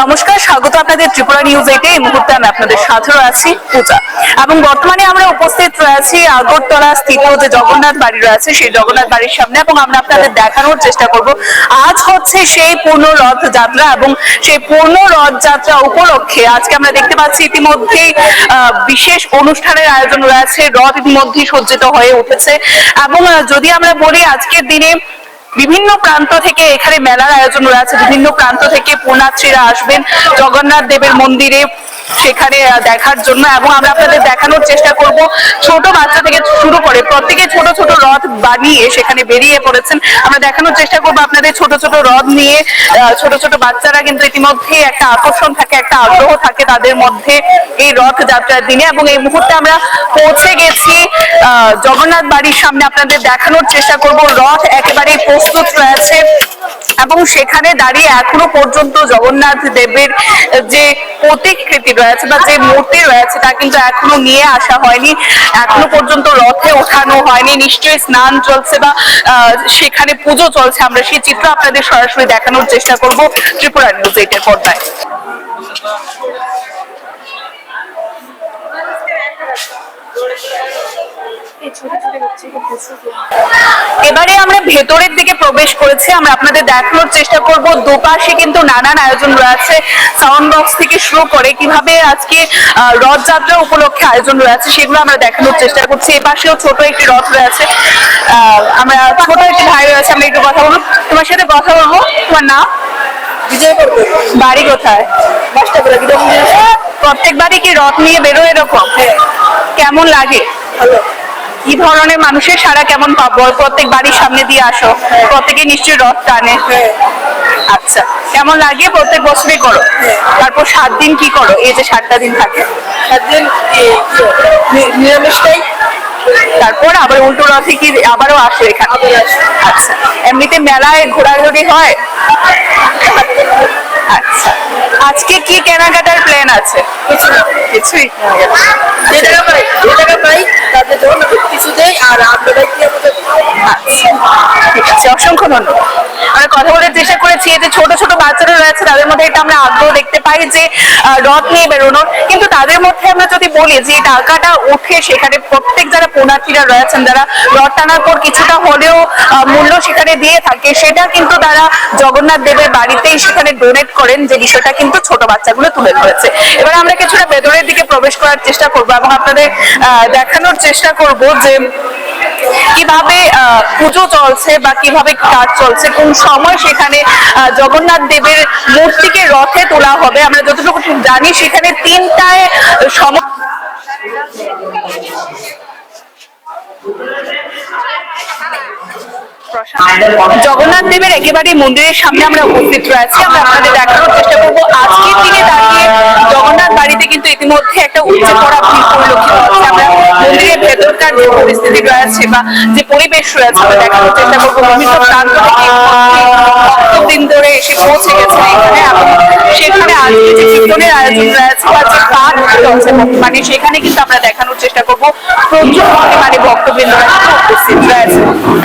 নমস্কার, স্বাগত আপনাদের ত্রিপুরা নিউজ 8-এ। এই মুহূর্তে আমি আপনাদের সাথে আছি পূজা, এবং বর্তমানে আমরা উপস্থিত রয়েছি আগরতলা স্থিত যে জগন্নাথ বাড়ি রয়েছে সেই জগন্নাথ বাড়ির সামনে, এবং আমরা আপনাদের দেখানোর চেষ্টা করব আজ হচ্ছে সেই পূর্ণ রথযাত্রা, এবং সেই পূর্ণ রথযাত্রা উপলক্ষে আজকে আমরা দেখতে পাচ্ছি ইতিমধ্যেই বিশেষ অনুষ্ঠানের আয়োজন রয়েছে। রথ ইতিমধ্যেই সজ্জিত হয়ে উঠেছে, এবং যদি আমরা বলি আজকের দিনে বিভিন্ন প্রান্ত থেকে এখানে মেলার আয়োজন রয়েছে। বিভিন্ন প্রান্ত থেকে পুণ্যার্থীরা আসবেন জগন্নাথ দেবের মন্দিরে সেখানে দেখার জন্য, এবং আমরা আপনাদের দেখানোর চেষ্টা করব ছোট বাচ্চা থেকে শুরু করে প্রত্যেকে ছোট ছোট রথ বানিয়ে সেখানে বেরিয়ে পড়েছেন। আমরা দেখানোর চেষ্টা করব আপনাদের ছোট ছোট রথ নিয়ে। ছোট ছোট বাচ্চারা কিন্তু ইতিমধ্যে একটা আকর্ষণ থাকে, একটা আগ্রহ থাকে তাদের মধ্যে এই রথ যাত্রার দিনে, এবং এই মুহূর্তে আমরা পৌঁছে গেছি জগন্নাথ বাড়ির সামনে। আপনাদের দেখানোর চেষ্টা করব রথ একেবারে প্রস্তুত রয়েছে, এবং সেখানে দাঁড়িয়ে এখনো পর্যন্ত জগন্নাথ দেবের যে প্রতিকৃতি রয়েছে বা যে মূর্তি রয়েছে তা কিন্তু এখনো নিয়ে আসা হয়নি, এখনো পর্যন্ত রথে ওঠানো হয়নি। নিশ্চয়ই স্নান চলছে বা সেখানে পুজো চলছে। আমরা সেই চিত্র আপনাদের সরাসরি দেখানোর চেষ্টা করব ত্রিপুরা নিউজ 8-এর পর্দায়। এবারে আমরা ভেতরের দিকে প্রবেশ করেছি। আমরা আপনাদের দেখানোর চেষ্টা করব দুপাশে কিন্তু নানান আয়োজন রয়েছে, সাউন্ড বক্স থেকে শুরু করে কিভাবে আজকে রথযাত্রা উপলক্ষে আয়োজন রয়েছে সেগুলো আমরা দেখানোর চেষ্টা করছি। এই পাশেও ছোট একটি রথ রয়েছে, আমরা ছোট একটি ভাই রয়েছে, আমরা একটু কথা বলবো। তোমার সাথে কথা বলবো। তোমার নাম? বাড়ি কোথায়? প্রত্যেকবারই কি রথ নিয়ে বেরোয় এরকম? কেমন লাগে? কি ধরনের মানুষের সারা কেমন পাবো? প্রত্যেক বাড়ির সামনে দিয়ে আসো, প্রত্যেকে নিশ্চয়ই রথ টানে। আচ্ছা, কেমন লাগে? প্রত্যেক বছরই করো? তারপর 7 দিন কি করো? এই যে 7টা দিন থাকে, 7 দিন নিরামিষটাই, তারপর আবার উল্টো রথে কি আবারও আসো এখানে? আচ্ছা, এমনিতে মেলায় ঘোরাঘুরি হয়? আচ্ছা, আজকে কি কেনাকাটার প্ল্যান আছে? কিছুই ঠিক আছে, অসংখ্য ধন্যবাদ। আমরা কথা বলার চেষ্টা করেছি যে ছোট ছোট বাচ্চারা রয়েছে তাদের মধ্যে এটা আমরা আগ্রহ দেখতে পাই যে রথ নিয়ে বেরোনোর, কিন্তু তাদের মধ্যে আমরা যদি বলি যে টাকাটা উঠে সেখানে প্রত্যেক যারা পুণ্যার্থীরা রয়েছেন যারা রথ টানার পর কিছুটা হলেও মূল্য সেখানে দিয়ে থাকে, সেটা কিন্তু তারা জগন্নাথ দেবের বাড়িতেই সেখানে ডোনেট করেন, যে বিষয়টা কিন্তু ছোট বাচ্চাগুলো তুলে ধরেছে। এবার আমরা কিছুটা ভেতরের দিকে প্রবেশ করার চেষ্টা করবো এবং আপনাদের দেখানোর চেষ্টা করব যে কিভাবে পুজো চলছে বা কিভাবে কাজ চলছে, কোন সময় সেখানে জগন্নাথ দেবের মূর্তিকে রথে তোলা হবে। আমরা যতটুকু জানি সেখানে 3টায় সময় জগন্নাথ দেবের একেবারে মন্দিরের সামনে আমরা উপস্থিত রয়েছি। আমরা আপনাদের দেখানোর চেষ্টা করবো আজকের দিনে দাঁড়িয়ে জগন্নাথ বাড়িতে কিন্তু ইতিমধ্যে একটা উপচে পড়া ভিড় পরিলক্ষিত হচ্ছে। আমরা মন্দিরের ভেতরকার যে পরিস্থিতি রয়েছে বা যে পরিবেশ রয়েছে আমরা দেখানোর চেষ্টা করবো। বিভিন্ন প্রান্ত থেকে কতদিন ধরে এসে পৌঁছে গেছে এখানে, এবং সেখানে আজকে যে কীর্তনের আয়োজন রয়েছে বা যে পাঠ চলছে মানে সেখানে কিন্তু আমরা দেখানোর চেষ্টা করবো প্রচুর পরিমাণে ভক্তবৃন্দরা উপস্থিত রয়েছে,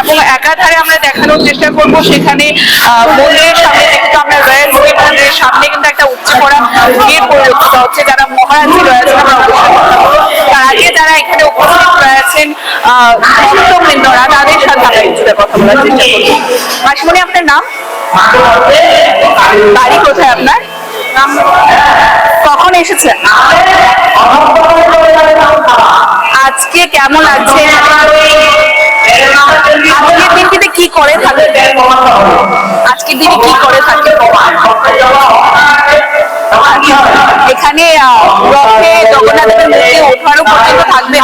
এবং একাধারে আমরা দেখানোর চেষ্টা করব সেখানে মন্দিরের সামনে কিন্তু আমরা রয়েছি। মন্দিরের সামনে কিন্তু একটা উপচে পড়া ভিড় পরিলক্ষিত হচ্ছে। যারা মহারাজি রয়েছেন আমরা অবশ্যই তার আগে যারা এখানে উপস্থিত রয়েছেন ভক্তবৃন্দরা তাদের সাথে আমরা কিছুটা কথা বলার চেষ্টা করবো। মাসিমণি, আপনার নাম? বাড়ি কোথায় আপনার? কখন এসেছেন? আজকে কেমন লাগছে? আজকের দিনটিতে কি করে থাকে? আজকের দিনে কি করে থাকে? এখানে রথে জগন্নাথ দেবের মূর্তি ওঠানো পর্যন্ত থাকবে।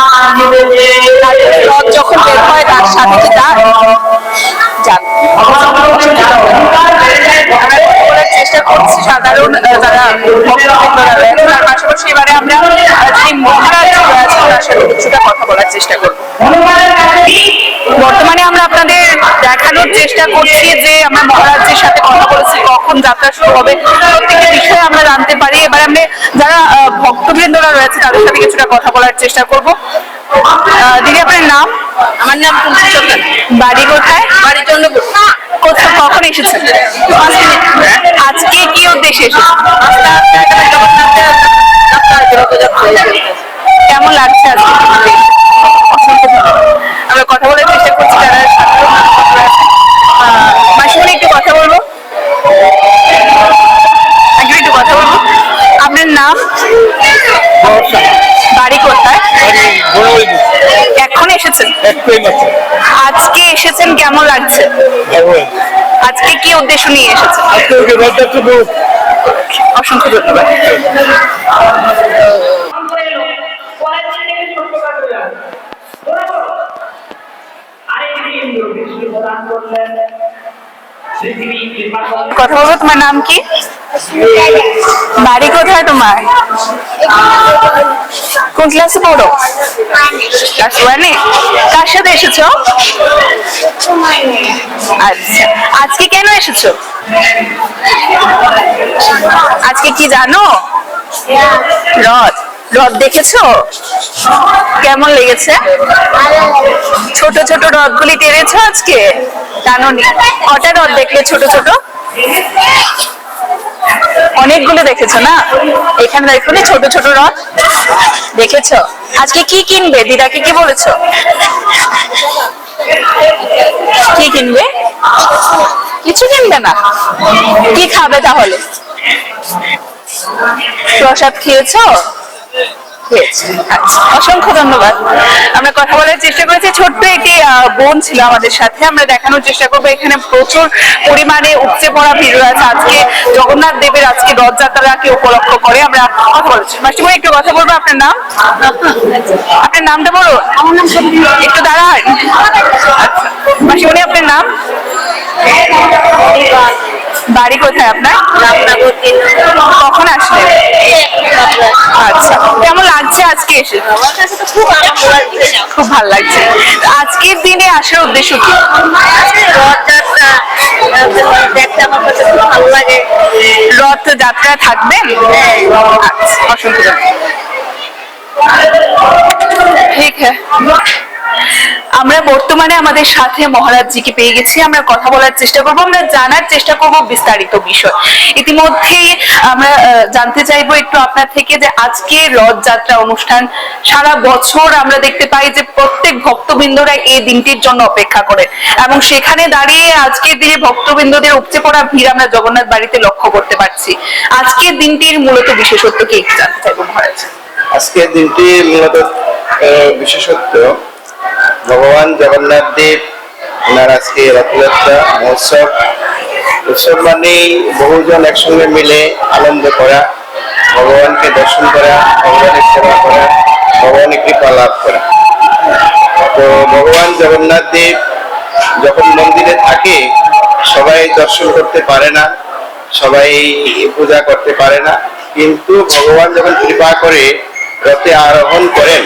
রথ যখন বের হয় তার সাথে কি যান? চেষ্টা করছি সাধারণ যারা ভক্তবৃন্দরা রয়েছে তার পাশাপাশি এবারে আমরা যে মহারাজ রয়েছে ওনার সাথে কিছুটা কথা বলার চেষ্টা করব। বর্তমানে আমরা আপনাদের দেখানোর চেষ্টা করছি যে আমরা মহারাজের সাথে কথা বলেছি, কখন যাত্রা শুরু হবে, প্রত্যেকটা বিষয়ে আমরা জানতে পারি। এবার আমরা যারা ভক্তবৃন্দরা রয়েছে তাদের সাথে কিছুটা কথা বলার চেষ্টা করব। দিদি, আপনার নাম? আমার নাম কুন্তি সরকার। বাড়ি কোথায়? বাড়ি চন্দ্রপুর। কোথায়, কখন এসেছেন? আজকে কি উদ্দেশ্যে এসেছেন? কেমন লাগছে আজকে? অসংখ্য ধন্যবাদ। আমরা কথা বলার চেষ্টা করছি যারা সাধারণ মানুষ রয়েছে। মাসিমণি, একটু কথা বলবো, একটু কথা বলবো। আপনার নাম? বাড়ি কোথায়? এখন এসেছেন? আজকে এসেছেন, কেমন লাগছে? আজকে কি উদ্দেশ্য নিয়ে এসেছেন? অসংখ্য ধন্যবাদ। কথা বলবো, তোমার নাম কি? বাড়ি কোথায় তোমার? কোন ক্লাসে পড়ো? ক্লাস 1-এ। কার সাথে এসেছো? আচ্ছা, আজকে কেন এসেছো? আজকে কি জানো? রথ। রথ দেখেছো? কেমন লেগেছে? ছোট ছোট রথগুলি টেনেছো আজকে? টানোনি? কটা রথ দেখলে ছোট ছোট? অনেকগুলো দেখেছো না? এখানে দেখো ছোট ছোট রথ দেখেছো। আজকে কি কিনবে? দিদাকে কি বলেছো? কি কিনবে? কিছু কিনবে না? কি খাবে তাহলে? প্রসাদ খেয়েছো? আচ্ছা, অসংখ্য ধন্যবাদ। আমরা কথা বলার চেষ্টা করেছি। ছোট্ট একটি বোন ছিল আমাদের সাথে, আমরা দেখানোর চেষ্টা করবো এখানে প্রচুর পরিমাণে উপচে পড়া ভিড় রয়েছে আজকে জগন্নাথ দেবের আজকে রথযাত্রাকে উপলক্ষ করে। আমরা কথা বলছি। মাসিমণি, একটু কথা বলবো। আপনার নাম? আপনার নামটা বলো। আমার নাম একটু দাঁড়ান। আচ্ছা, মাসিমণি, আপনার নাম? বাড়ি কোথায় আপনার? কখন আসলেন? আচ্ছা, কেমন লাগছে আজকে এসে? খুব ভালো লাগছে। আজকের দিনে আসার উদ্দেশ্য কি? রথযাত্রা দেখতে আমার কাছে খুব ভালো লাগে। রথযাত্রা থাকবেন? আচ্ছা, অসংখ্য ঠিক হ্যাঁ। আমরা বর্তমানে আমাদের সাথে মহারাজজিকে পেয়ে গেছি। আমরা কথা বলার চেষ্টা করব, আমরা জানার চেষ্টা করব বিস্তারিত বিষয়। ইতিমধ্যেই আমরা জানতে চাইবো একটু আপনার থেকে যে আজকে রথযাত্রা অনুষ্ঠান সারা বছর আমরা দেখতে পাই যে প্রত্যেক ভক্তবৃন্দরা এই দিনটির জন্য অপেক্ষা করে, এবং সেখানে দাঁড়িয়ে আজকের দিনে ভক্তবৃন্দদের উপচে পড়া ভিড় আমরা জগন্নাথ বাড়িতে লক্ষ্য করতে পারছি। আজকের দিনটির মূলত বিশেষত্ব কি একটু জানতে চাইবো মহারাজ। আজকের দিনটি মূলত বিশেষত্ব ভগবান জগন্নাথ দেব ওনার আজকে রথযাত্রা মহোৎসব। উৎসব মানেই বহুজন একসঙ্গে মিলে আনন্দ করা, ভগবানকে দর্শন করা, ভগবানের সেবা করা, ভগবানের কৃপা লাভ করা। তো ভগবান জগন্নাথ দেব যখন মন্দিরে থাকে সবাই দর্শন করতে পারে না, সবাই পূজা করতে পারে না, কিন্তু ভগবান যখন কৃপা করে রথে আরোহণ করেন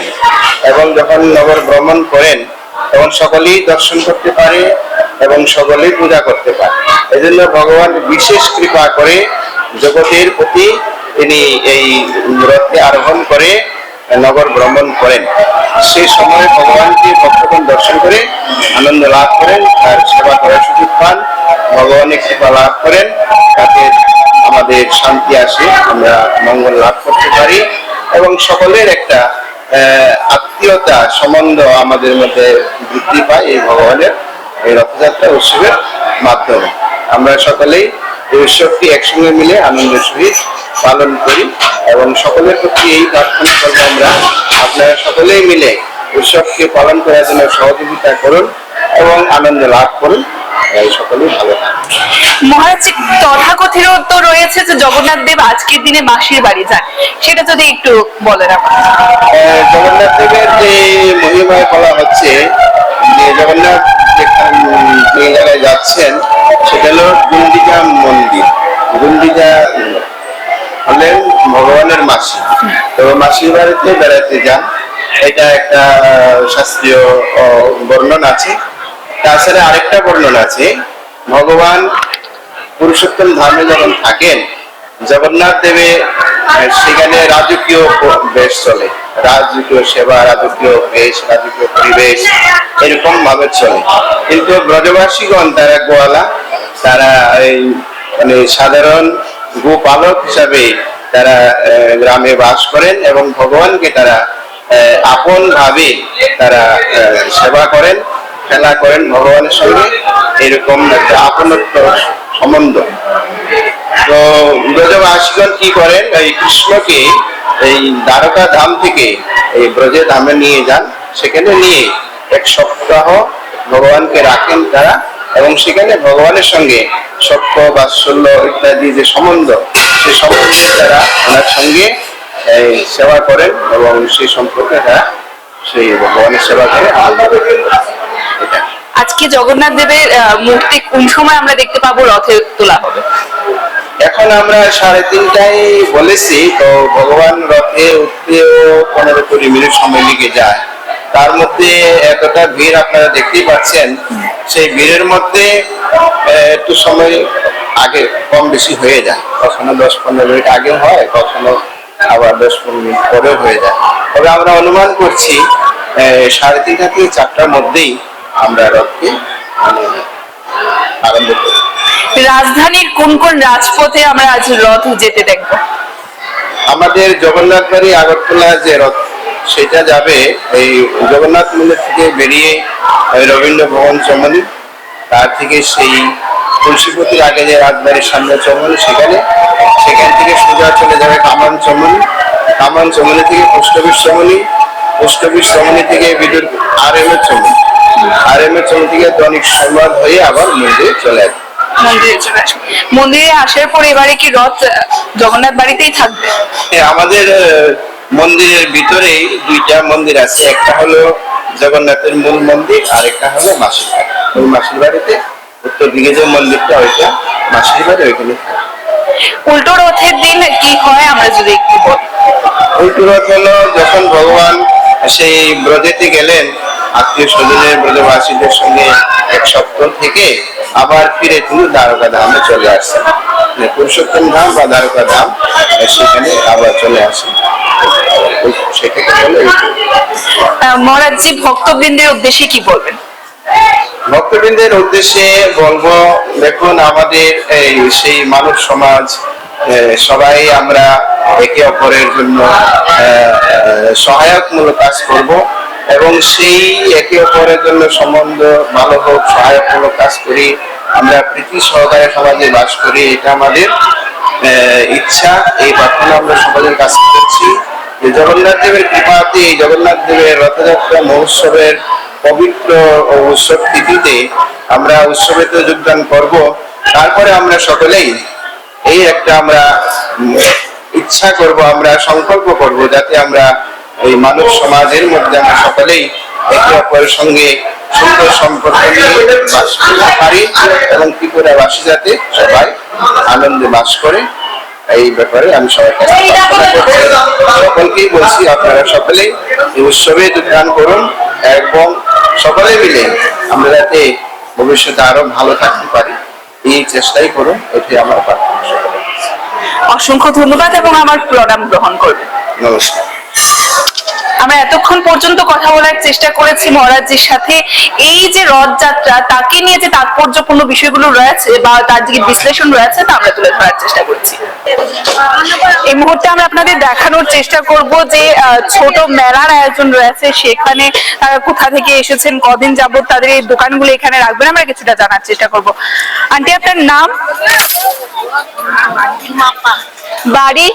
এবং যখন নগর ভ্রমণ করেন তখন সকলেই দর্শন করতে পারে এবং সকলেই পূজা করতে পারে। এজন্য ভগবান বিশেষ কৃপা করে জগতের প্রতি তিনি এই রথে আরোহণ করে নগর ভ্রমণ করেন। সেই সময় ভগবানকে ভক্তগণ দর্শন করে আনন্দ লাভ করেন, তার সেবা করার সুযোগ পান, ভগবানের কৃপা লাভ করেন, তাতে আমাদের শান্তি আসে, আমরা মঙ্গল লাভ করতে পারি এবং সকলের একটা আত্মীয়তা সম্বন্ধ আমাদের মধ্যে বৃদ্ধি পায় এই ভগবানের এই রথযাত্রা উৎসবের মাধ্যমে। আমরা সকলেই এই উৎসবটি একসঙ্গে মিলে আনন্দের সহিত পালন করি এবং সকলের প্রতি এই প্রার্থনা করবো আমরা, আপনারা সকলেই মিলে উৎসবকে পালন করার জন্য সহযোগিতা করুন এবং আনন্দ লাভ করুন। সকলেই ভালো থাকুন। মহারাজ, তথাকথিত রয়েছে যে জগন্নাথ দেব আজকের দিনে মাসির বাড়ি যান, সেটা যদি একটু বলেন। জগন্নাথ দেবের যে মহিমায় বলা হচ্ছে যে জগন্নাথ যে জায়গায় যাচ্ছেন সেটা হলো গুন্ডিচা মন্দির। গুন্ডিচা হলেন ভগবানের মাসি, তো মাসির বাড়িতে বেড়াতে যান এটা একটা শাস্ত্রীয় বর্ণন আছে। তাছাড়া আরেকটা বর্ণন আছে, ভগবান পুরুষোত্তম ধামে যখন থাকেন, জগন্নাথ দেবে সেখানে রাজকীয় বেশ চলে, রাজকীয় সেবা, রাজকীয় বেশ, রাজকীয় পরিবেশ এরকম ভাবে চলে। কিন্তু ব্রজবাসীগণ তারা গোয়ালা, তারা এই মানে সাধারণ গোপালক হিসাবে তারা গ্রামে বাস করেন এবং ভগবানকে তারা আপন ভাবে তারা সেবা করেন, খেলা করেন ভগবানের সঙ্গে, এরকম একটা আপনত্ব সম্বন্ধ। তো ব্রজবাসীগণ কি করেন, এই কৃষ্ণকে এই দ্বারকা ধাম থেকে এই ব্রজে ধামে নিয়ে যান, সেখানে নিয়ে 1 সপ্তাহ ভগবানকে রাখেন তারা, এবং সেখানে ভগবানের সঙ্গে সখ্য বাৎসল্য ইত্যাদি যে সম্বন্ধ, সেই সম্বন্ধে তারা ওনার সঙ্গে সেবা করেন এবং সেই সম্পর্কে তারা সেই ভগবানের সেবা করে আনন্দ করেন। এটা আজকে জগন্নাথ দেবের মূর্তি কোন সময় আমরা দেখতে পাবো রথে তোলা হবে? এখন আমরা 3:30টায় বলেছি, তো ভগবান রথে উঠতেও 15-20 মিনিট সময় লেগে যায়। তার মধ্যে এতটা ভিড় আপনারা দেখতেই পাচ্ছেন, সেই ভিড়ের মধ্যে একটু সময় আগে কম বেশি হয়ে যায়, কখনো 10-15 মিনিট আগে হয়, কখনো আবার 10-15 মিনিট পরেও হয়ে যায়। তবে আমরা অনুমান করছি 3:30টা থেকে 4টার মধ্যেই আমরা রথকে আরম্ভ করি। রাজধানীর কোন কোন রাজপথে আমরা আজ রথ যেতে দেখবো? আমাদের জগন্নাথ বাড়ি আগরতলা যে রথ, সেটা যাবে এই জগন্নাথ মন্দির থেকে বেরিয়ে রবীন্দ্র ভবন চমনি, তার থেকে সেই তুলসীপতির আগে যে রাজবাড়ির সামনে চমনি, সেখান থেকে সোজা চলে যাবে কামান চমনি, কামান চমনি থেকে পোস্ট অফিস চমনি, পোস্ট অফিস চমনি থেকে বিদ্যুৎ RM এর চমনি, RM এর চমনি থেকে দৈনিক সংবাদ হয়ে আবার মন্দিরে চলে আসবে। মন্দিরে চলে আসবে। মন্দিরে আসার পর এবারে কি রথ জগন্নাথ বাড়িতেই থাকবে? আমাদের মন্দিরের ভিতরেই 2টা মন্দির আছে, একটা হলো জগন্নাথের মূল মন্দির, আর একটা হলো মাসির বাড়ি। ওই মাসির বাড়িতে উত্তর দিকে যে মন্দিরটা, ওইটা মাসির বাড়ি, ওইখানে থাকে। উল্টো রথের দিন কি হয় আমরা যদি একটু বলি? উল্টো রথ হলো যখন ভগবান সেই ব্রজেতে গেলেন, আত্মীয় স্বজনের ব্রজবাসীদের সঙ্গে 1 সপ্তাহ থেকে আবার ফিরে তিনি দ্বারকা ধামে চলে আসছেন, পুরুষোত্তম ধাম বা দ্বারকা ধাম, সেখানে আবার চলে আসেন। সেটাকে বলে মহারাজজি ভক্তবৃন্দের উদ্দেশ্যে কি বলবেন? ভক্তবৃন্দের উদ্দেশ্যে বলবো, দেখুন আমাদের এই সেই মানব সমাজ, সবাই আমরা একে অপরের জন্য সহায়কমূলক কাজ করব, এবং সেই একে অপরের জন্য সম্বন্ধ ভালো হোক, সহায়কমূলক কাজ করি, আমরা প্রীতি সহকারে সমাজে বাস করি, এটা আমাদের ইচ্ছা। এই প্রার্থনা আমরা সমাজের কাছে করছি যে জগন্নাথ দেবের কৃপাতে, এই জগন্নাথ দেবের রথযাত্রা মহোৎসবের পবিত্র উৎসব তিথিতে আমরা উৎসবেতে যোগদান করব। তারপরে আমরা সকলেই এই একটা আমরা ইচ্ছা করব, আমরা সংকল্প করব, যাতে আমরা এই মানব সমাজের মধ্যে আমরা সকলেই একে অপরের সঙ্গে সুন্দর সম্পর্ক নিয়ে বাস করতে পারি, এবং ত্রিপুরাবাসী যাতে সবাই আনন্দে বাস করে, এই ব্যাপারে আমি সবাইকে সকলকেই বলছি, আপনারা সকলেই এই উৎসবে যোগদান করুন, এবং সকলে মিলে আমরা যাতে ভবিষ্যতে আরো ভালো থাকতে পারি, এই চেষ্টাই করুন, এটি আমার প্রার্থনা। অসংখ্য ধন্যবাদ এবং আমার প্রণাম গ্রহণ করবেন। নমস্কার। আমরা এতক্ষণ পর্যন্ত কথা বলার চেষ্টা করেছি মহারাজজির সাথে। এই যে রথযাত্রা, তাকে নিয়ে যে তাৎপর্যপূর্ণ বিষয়গুলো রয়েছে বা তার যে বিশ্লেষণ রয়েছে, তা আমরা তুলে ধরার চেষ্টা করেছি। এই মুহূর্তে আমরা আপনাদের দেখানোর চেষ্টা করব যে ছোট মেলার আয়োজন রয়েছে, সেখানে কোথা থেকে এসেছেন, কদিন যাবত তাদের এই দোকানগুলো এখানে রাখবেন, আমরা কিছুটা জানার চেষ্টা করব। আন্টি, আপনার নাম, বাড়ি?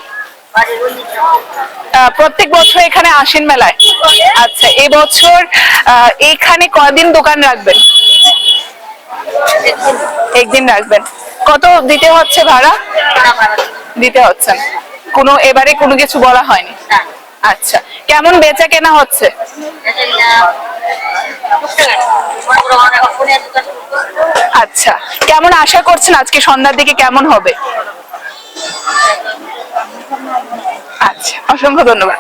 প্রত্যেক বছর এখানে আসেন মেলায়? আচ্ছা, এবছর এখানে কদিন দোকান রাখবেন? একদিন রাখবেন। কত দিতে হচ্ছে ভাড়া? দিতে হচ্ছে না, এবারে কোনো কিছু বলা হয়নি? আচ্ছা, কেমন বেচা কেনা হচ্ছে? আচ্ছা, কেমন আশা করছেন আজকে সন্ধ্যার দিকে কেমন হবে? আচ্ছা, অসংখ্য ধন্যবাদ।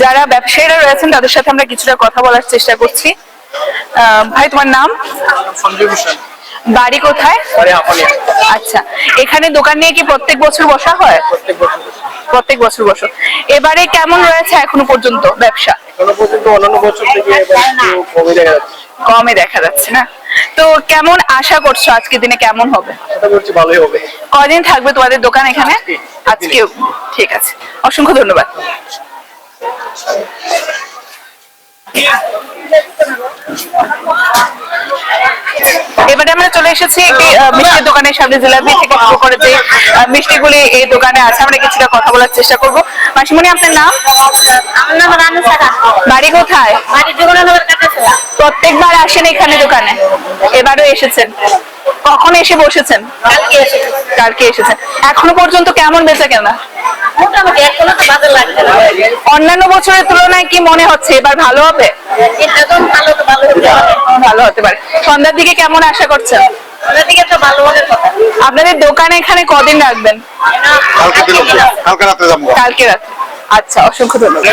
যারা ব্যবসায়ীরা রয়েছেন তাদের সাথে আমরা কিছুটা কথা বলার চেষ্টা করছি। ভাই, তোমার নাম? সঞ্জয় ভূষণ, বাড়ি কোথায়? বাড়ি হাঁপানিয়া। আচ্ছা, এখানে দোকান নিয়ে কি প্রত্যেক বছর বসা হয়? প্রত্যেক বছর বসো। এবারে কেমন রয়েছে এখনো পর্যন্ত ব্যবসা? এখনো পর্যন্ত অন্যান্য বছর থেকে এবার একটু কমে দেখা যাচ্ছে। কমে দেখা যাচ্ছে না? তো কেমন আশা করছো আজকের দিনে কেমন হবে? আশা করছি ভালোই হবে। কদিন থাকবে তোমাদের দোকান এখানে? আজকেও? ঠিক আছে, অসংখ্য ধন্যবাদ। এবারে আমরা চলে এসেছি একটি মিষ্টির দোকানের সামনে। জিলাপি থেকে শুরু করে যে মিষ্টিগুলি এই দোকানে আছে, আমরা কিছুটা কথা বলার চেষ্টা করব। মাসিমণি, আপনার নাম? আমার নাম রানু সারা, বাড়ি কোথায়? বাড়ি যমুনানগর কাটাছিলা। প্রত্যেকবার আসেন এখানে দোকানে? এবারও এসেছেন? কখন এসে বসেছেন? কালকে এসেছি। কালকে এসেছেন। এখনো পর্যন্ত কেমন বেচা কেনা? মোটামুটি এখনো তো ভালো লাগছে না। অন্যান্য বছরের তুলনায় কি মনে হচ্ছে এবার ভালো হবে? একদম ভালো তো ভালো হতে হবে। ভালো হতে পারে। সন্ধ্যার দিকে কেমন আশা করছেন? ওদের দিকে তো ভালো হওয়ার কথা। আপনাদের দোকানে এখানে কদিন রাখবেন? কালকে রাতে যাবো। কালকে রাতে। আচ্ছা, অসংখ্য ধন্যবাদ।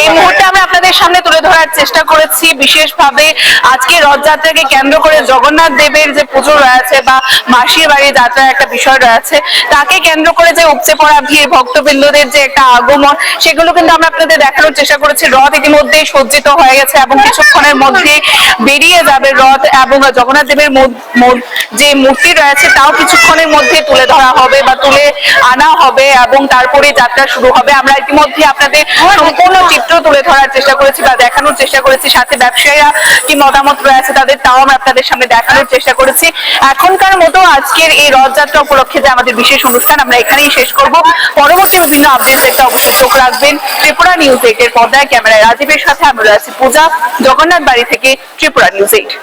এই মুহূর্তে আমরা আপনাদের সামনে তুলে ধরার চেষ্টা করেছি বিশেষভাবে আজকে রথযাত্রাকে কেন্দ্র করে জগন্নাথ দেবের যে পুজো রয়েছে বা মাসির বাড়ি যাত্রার একটা বিষয় রয়েছে, তাকে কেন্দ্র করে যে উপচে পড়া ভিড়, ভক্তবৃন্দদের যে একটা আগমন, সেগুলো কিন্তু আমরা আপনাদের দেখানোর চেষ্টা করেছি। রথ ইতিমধ্যেই সজ্জিত হয়ে গেছে এবং কিছুক্ষণের মধ্যে বেরিয়ে যাবে রথ, এবং জগন্নাথ দেবের যে মূর্তি রয়েছে তাও কিছুক্ষণের মধ্যে তুলে ধরা হবে বা তুলে আনা হবে এবং তারপরে যাত্রা শুরু হবে। আমরা ইতিমধ্যে আপনাদের সম্পূর্ণ চিত্র তুলে ধরার চেষ্টা করেছি বা দেখানোর চেষ্টা করেছি, সাথে ব্যবসায়ীরা কি মতামত রয়েছে তাদের তাও আমরা আপনাদের সামনে দেখানোর চেষ্টা করেছি। এখনকার মতো আজকের এই রথযাত্রা উপলক্ষে যে আমাদের বিশেষ অনুষ্ঠান আমরা এখানেই শেষ করব। পরবর্তী বিভিন্ন আপডেট দেখতে অবশ্যই চোখ রাখবেন ত্রিপুরা নিউজ 8 এর পর্দায়। ক্যামেরায় রাজীবের সাথে আমরা আছি পূজা, জগন্নাথ বাড়ি থেকে ত্রিপুরা নিউজ 8।